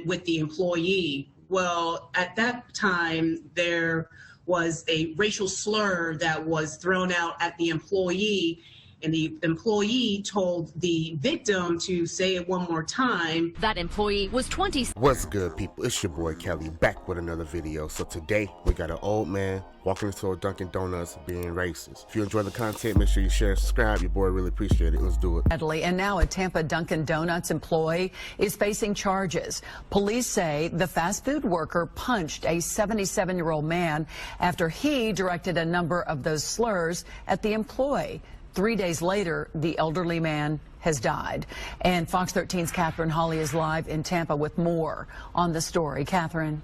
with the employee. Well, at that time, there was a racial slur that was thrown out at the employee, and the employee told the victim to say it one more time. That employee was 20. What's good, people? It's your boy Cali back with another video. So today we got an old man walking into a Dunkin Donuts being racist. If you enjoy the content, make sure you share and subscribe. Your boy really appreciate it. Let's do it. And now a Tampa Dunkin Donuts employee is facing charges. Police say the fast food worker punched a 77-year-old man after he directed a number of those slurs at the employee. 3 days later, the elderly man has died. And Fox 13's Catherine Hawley is live in Tampa with more on the story. Catherine.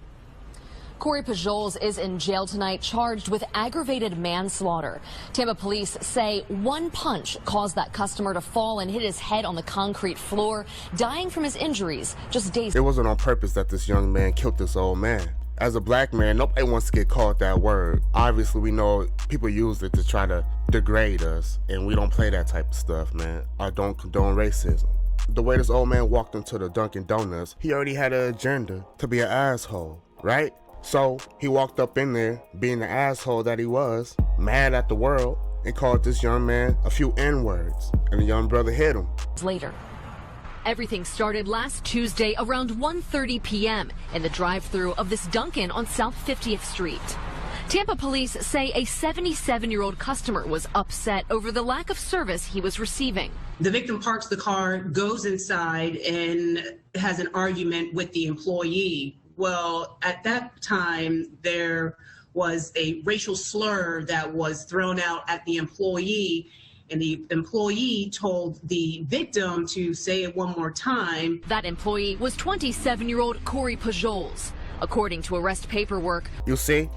Corey Pujols is in jail tonight, charged with aggravated manslaughter. Tampa police say one punch caused that customer to fall and hit his head on the concrete floor, dying from his injuries just days. It wasn't on purpose that this young man killed this old man. As a black man, nobody wants to get called that word. Obviously, we know people use it to try to degrade us, and we don't play that type of stuff, man. I don't condone racism. The way this old man walked into the Dunkin Donuts, he already had an agenda to be an asshole, right? So he walked up in there, being the asshole that he was, mad at the world, and called this young man a few N-words, and the young brother hit him. Later. Everything started last Tuesday around 1:30 p.m. in the drive-thru of this Dunkin' on South 50th Street. Tampa police say a 77-year-old customer was upset over the lack of service he was receiving. The victim parks the car, goes inside, and has an argument with the employee. Well, at that time, there was a racial slur that was thrown out at the employee, and the employee told the victim to say it one more time. That employee was 27-year-old Corey Pujols. According to arrest paperwork, you see,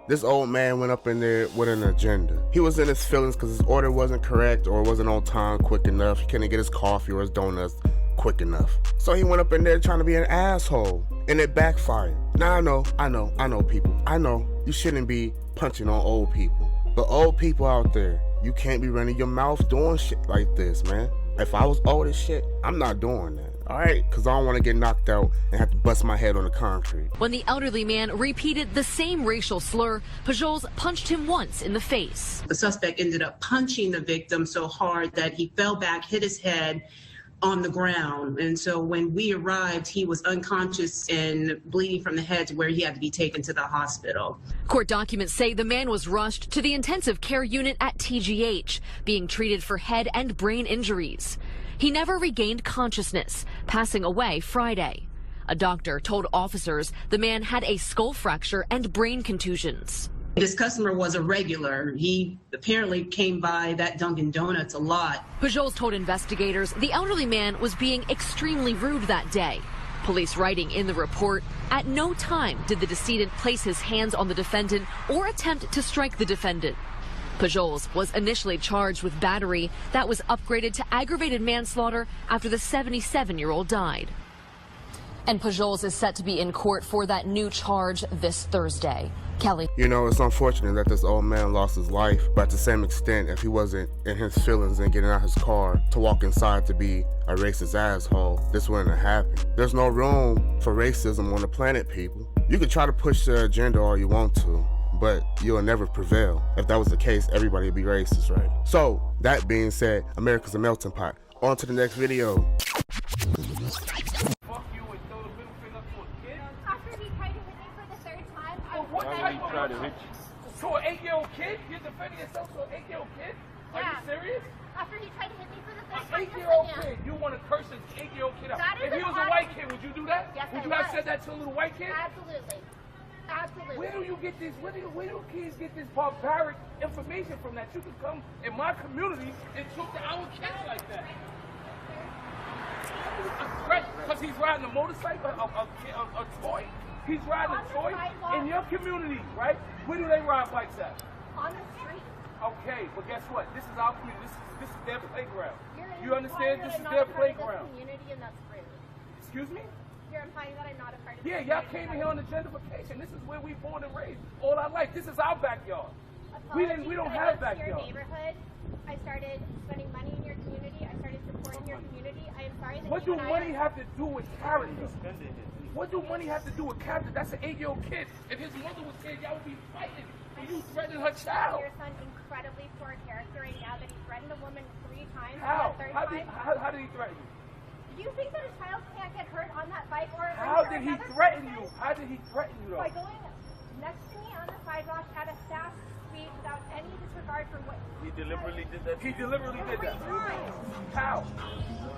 this old man went up in there with an agenda. He was in his feelings because his order wasn't correct or wasn't on time quick enough. He couldn't get his coffee or his donuts quick enough. So he went up in there trying to be an asshole, and it backfired. Now I know people. I know you shouldn't be punching on old people. But old people out there, you can't be running your mouth doing shit like this, man. If I was old as shit, I'm not doing that, all right? Because I don't want to get knocked out and have to bust my head on the concrete. When the elderly man repeated the same racial slur, Pujols punched him once in the face. The suspect ended up punching the victim so hard that he fell back, hit his head on the ground. And so when we arrived, he was unconscious and bleeding from the head to where he had to be taken to the hospital. Court documents say the man was rushed to the intensive care unit at TGH, being treated for head and brain injuries. He never regained consciousness, passing away Friday. A doctor told officers the man had a skull fracture and brain contusions. This customer was a regular. He apparently came by that Dunkin Donuts a lot. Pujols told investigators the elderly man was being extremely rude that day. Police writing in the report, at no time did the decedent place his hands on the defendant or attempt to strike the defendant. Pujols was initially charged with battery that was upgraded to aggravated manslaughter after the 77-year-old died. And Pujols is set to be in court for that new charge this Thursday. Kelly. You know, it's unfortunate that this old man lost his life, but at the same extent, if he wasn't in his feelings and getting out his car to walk inside to be a racist asshole, this wouldn't have happened. There's no room for racism on the planet, people. You can try to push the agenda all you want to, but you'll never prevail. If that was the case, everybody would be racist, right? So, that being said, America's a melting pot. On to the next video. So an 8-year-old kid? You're defending yourself to an 8-year-old kid? Are you serious? After he tried to hit me for the third time. An 8-year-old kid? You want to curse an 8-year-old kid out? If he was a white kid, would you do that? Yes, would you have said that to a little white kid? Absolutely. Absolutely. Where do you get this? Where do kids get this barbaric information from that you can come in my community and talk to our kids like that? Right? Because he's riding a motorcycle, a toy. He's riding a toy in your community, right? Where do they ride bikes at? On the street. Okay, but guess what? This is our community. This is their playground. You understand? This is their playground. Community, and that's rude. Excuse me? You're implying that I'm not a part of. Yeah, y'all came in here on the gentrification. This is where we born and raised all our life. This is our backyard. We don't have backyard. Your neighborhood. I started spending money in your community. I started supporting your community. I am sorry that what do money have to do with character? What do money have to do with captain? That's an 8-year-old kid. If his mother was here, y'all would be fighting. And you threatening her child. Your son incredibly poor character right now that he threatened a woman 3 times. How? Third How time. did he threaten you? Do you think that a child can't get hurt on that bike or How did he threaten you? How did he threaten you though? By going next to me on the sidewalk at a fast speed without any disregard for what He deliberately did that? He deliberately did that. 3 times. How?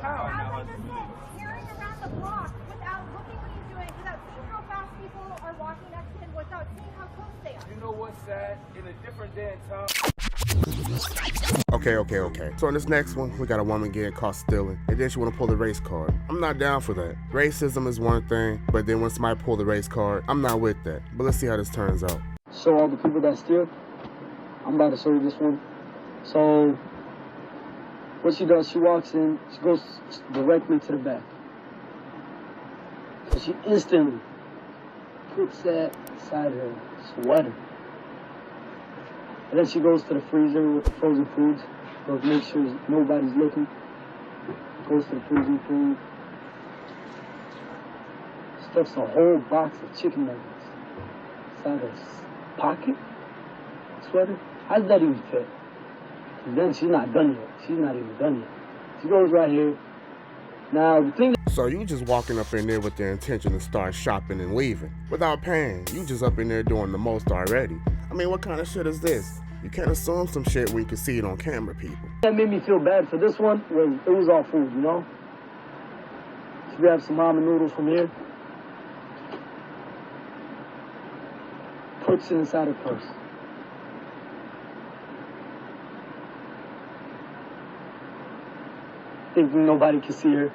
How? As I just said, tearing around the block without looking what he's doing, without seeing how fast people are walking next to him, without seeing how close they are. You know what's sad? In a different day and time. Okay. So in this next one, we got a woman getting caught stealing, and then she want to pull the race card. I'm not down for that. Racism is one thing, but then when somebody pull the race card, I'm not with that. But let's see how this turns out. Show all the people that steal. I'm about to show you this one. So, what she does, she walks in, she goes directly to the back. So she instantly puts that inside her sweater. And then she goes to the freezer with the frozen foods. Goes make sure nobody's looking. Goes to the frozen food. Stuffs a whole box of chicken nuggets inside her pocket, sweater. How does that even fit? And then she's not done yet. She's not even done yet. She goes right here. Now, the thing. So you just walking up in there with the intention to start shopping and leaving without paying. You just up in there doing the most already. I mean, what kind of shit is this? You can't assume some shit when you can see it on camera, people. That made me feel bad for this one was it was all food, you know? She grabbed some ramen noodles from here. Puts it inside her purse. Thinking nobody could see her.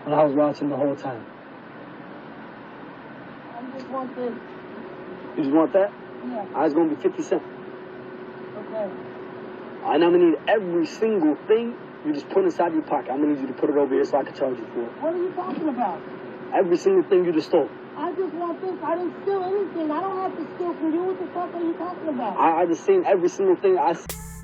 When I was watching the whole time. I just want this. You just want that? Yeah. I was gonna be 50 cents. Okay. And I'm gonna need every single thing you just put inside your pocket. I'm gonna need you to put it over here so I can charge you for it. What are you talking about? Every single thing you just stole. I just want this. I didn't steal anything. I don't have to steal from you. What the fuck are you talking about? I just seen every single thing I.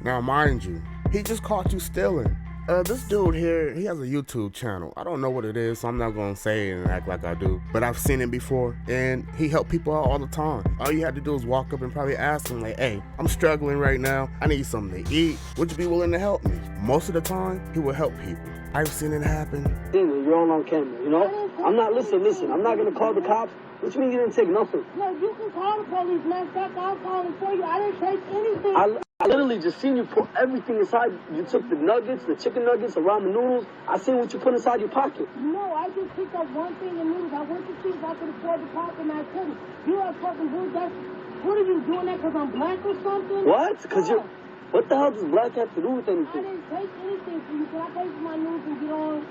Now, mind you, he just caught you stealing. This dude here, he has a YouTube channel. I don't know what it is, so I'm not gonna say it and act like I do. But I've seen him before, and he helped people out all the time. All you had to do is walk up and probably ask him, like, hey, I'm struggling right now. I need something to eat. Would you be willing to help me? Most of the time, he will help people. I've seen it happen. You're all on camera, you know? I'm not, listen, I'm not gonna call the cops. What you mean you didn't take nothing? No, you can call the police. Matter of fact, I'll call them for you. I didn't take anything. I literally just seen you put everything inside. You took the nuggets, the chicken nuggets, the ramen noodles. I seen what you put inside your pocket. No, I just picked up one thing in noodles. I went to see if I could afford the pop and I couldn't. You are fucking rude. What are you doing that because I'm black or something? What? Because you're... What the hell does black have to do with anything? I didn't take anything from you. Can I pay for my noodles and get on?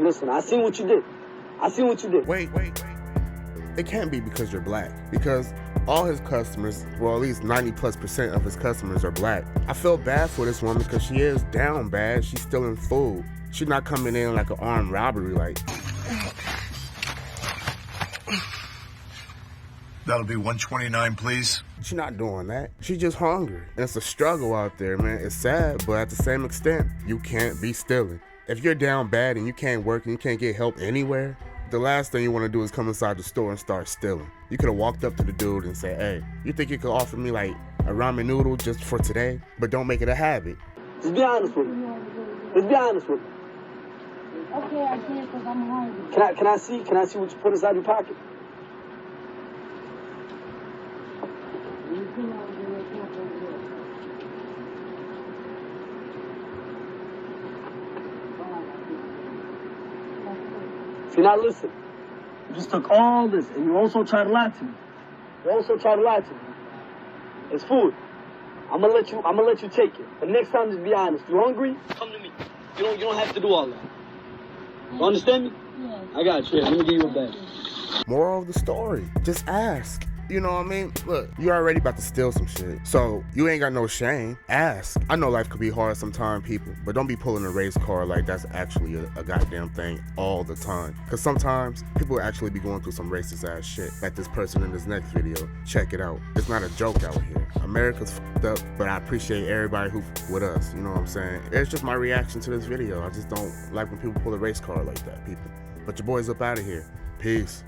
Listen. I seen what you did. Wait. It can't be because you're black. Because all his customers, well, at least 90+% of his customers are black. I feel bad for this woman because she is down bad. She's stealing food. She's not coming in like an armed robbery, like. That'll be 129, please. She's not doing that. She's just hungry. And it's a struggle out there, man. It's sad, but at the same extent, you can't be stealing. If you're down bad and you can't work and you can't get help anywhere, the last thing you want to do is come inside the store and start stealing. You could have walked up to the dude and said, hey, you think you could offer me like a ramen noodle just for today? But don't make it a habit. Just be honest with me. Okay, I can't because I'm hungry. Can I see what you put inside your pocket? See, now listen. You just took all this, and you also tried to lie to me. It's food. I'm gonna let you take it. But next time, just be honest. You hungry? Come to me. You don't have to do all that. You understand me? Yeah. I got you. Let me give you a bag. Moral of the story, just ask. You know what I mean? Look, you're already about to steal some shit. So you ain't got no shame. Ask. I know life could be hard sometimes, people, but don't be pulling a race car like that's actually a goddamn thing all the time. Because sometimes people actually be going through some racist ass shit. Like this person in this next video. Check it out. It's not a joke out here. America's fucked up, but I appreciate everybody who with us. You know what I'm saying? It's just my reaction to this video. I just don't like when people pull a race car like that, people. But your boy's up out of here. Peace.